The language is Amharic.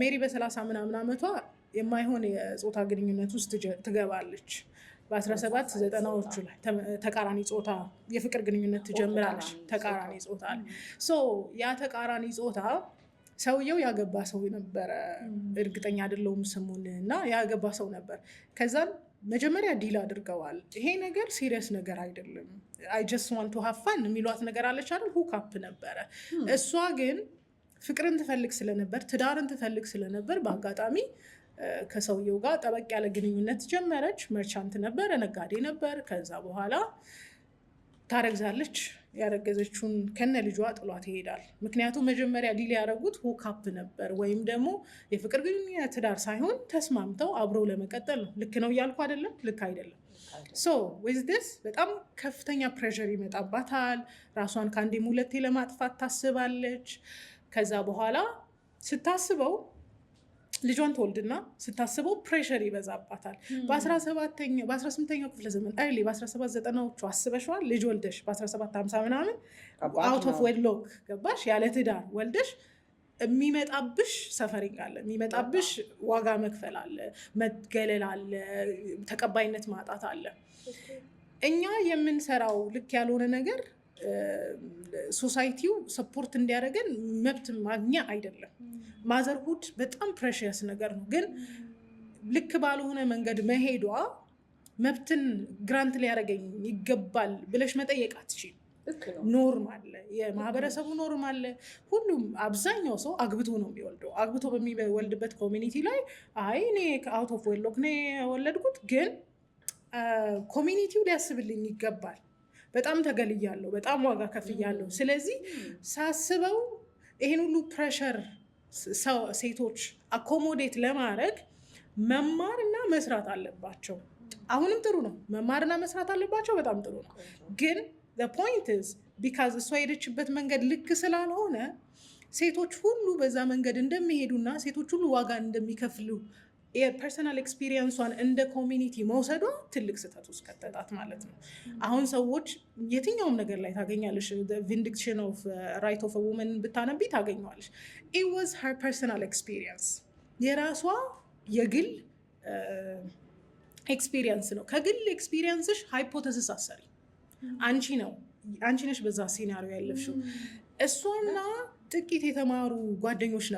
ሜሪ በ30 ምናምን ዓመቷ የማይሆን የጾታ ግንኙነት ውስጥ ትገባለች። በ1790ዎቹ ላይ ተቃራኒ ጾታ የፍቅር ግንኙነት ትጀምራለች። ተቃራኒ ጾታ ያ ተቃራኒ ጾታ ሰውየው ያገባ ሰው ነበረ። እርግጠኛ አይደለሁም ስሙን እና ያገባ ሰው ነበር። ከዛም መጀመሪያ ዲል አድርገዋል። ይሄ ነገር ሲሪየስ ነገር አይደለም፣ አይ ጀስት ዋንት ቱ ሃቭ ፋን የሚሏት ነገር አለች አይደል? ሁክ አፕ ነበረ። እሷ ግን ፍቅርን ትፈልግ ስለነበር፣ ትዳርን ትፈልግ ስለነበር በአጋጣሚ ከሰውየው ጋር ጠበቅ ያለ ግንኙነት ጀመረች። መርቻንት ነበረ፣ ነጋዴ ነበር። ከዛ በኋላ ታረግዛለች። ያረገዘችውን ከነ ልጇ ጥሏት ይሄዳል። ምክንያቱም መጀመሪያ ዲል ያደረጉት ሁካፕ ነበር፣ ወይም ደግሞ የፍቅር ግንኙነት ትዳር ሳይሆን ተስማምተው አብረው ለመቀጠል ነው። ልክ ነው እያልኩ አይደለም፣ ልክ አይደለም። with this በጣም ከፍተኛ ፕሬሸር ይመጣባታል። ራሷን ከአንዴም ሁለቴ ለማጥፋት ታስባለች። ከዛ በኋላ ስታስበው ልጇን ትወልድና ስታስበው ፕሬሸር ይበዛባታል። በ18ኛው ክፍለ ዘመን early በ1790ዎቹ አስበሽዋል። ልጅ ወልደሽ በ1750 ምናምን out of wedlock ገባሽ፣ ያለ ትዳር ወልደሽ የሚመጣብሽ ሰፈሪንግ አለ፣ የሚመጣብሽ ዋጋ መክፈል አለ፣ መገለል አለ፣ ተቀባይነት ማጣት አለ። እኛ የምንሰራው ልክ ያልሆነ ነገር ሶሳይቲው ሰፖርት እንዲያደርገን መብት ማግኛ አይደለም። ማዘርሁድ በጣም ፕሬሽየስ ነገር ነው፣ ግን ልክ ባልሆነ መንገድ መሄዷ መብትን ግራንት ሊያደርገኝ ይገባል ብለሽ መጠየቅ አትችይም። ኖርም አለ፣ የማህበረሰቡ ኖርም አለ። ሁሉም አብዛኛው ሰው አግብቶ ነው የሚወልደው። አግብቶ በሚወልድበት ኮሚኒቲ ላይ አይ እኔ አውት ኦፍ ዌድሎክ ነው የወለድኩት፣ ግን ኮሚኒቲው ሊያስብልኝ ይገባል። በጣም ተገልያለሁ፣ በጣም ዋጋ ከፍያለሁ። ስለዚህ ሳስበው ይሄን ሁሉ ፕሬሸር ሴቶች አኮሞዴት ለማድረግ መማርና መስራት አለባቸው። አሁንም ጥሩ ነው፣ መማርና መስራት አለባቸው። በጣም ጥሩ ነው። ግን the point is because እሷ ሄደችበት መንገድ ልክ ስላልሆነ ሴቶች ሁሉ በዛ መንገድ እንደሚሄዱና ሴቶች ሁሉ ዋጋ እንደሚከፍሉ የፐርሰናል ኤክስፒሪየንሷን እንደ ኮሚኒቲ መውሰዷ ትልቅ ስህተት ውስጥ ከተታት ማለት ነው። አሁን ሰዎች የትኛውም ነገር ላይ ታገኛለሽ። ቪንዲክሽን ኦፍ ራይት ኦፍ ውመን ብታነቢ ታገኘዋለሽ። it was her personal experience፣ የራሷ የግል ኤክስፒሪየንስ ነው። ከግል ኤክስፒሪየንስሽ ሃይፖቴሲስ አሰሪ። አንቺ ነሽ በዛ ሲናሪዮ ያለፍሽው። እሷና ጥቂት የተማሩ ጓደኞች ነበር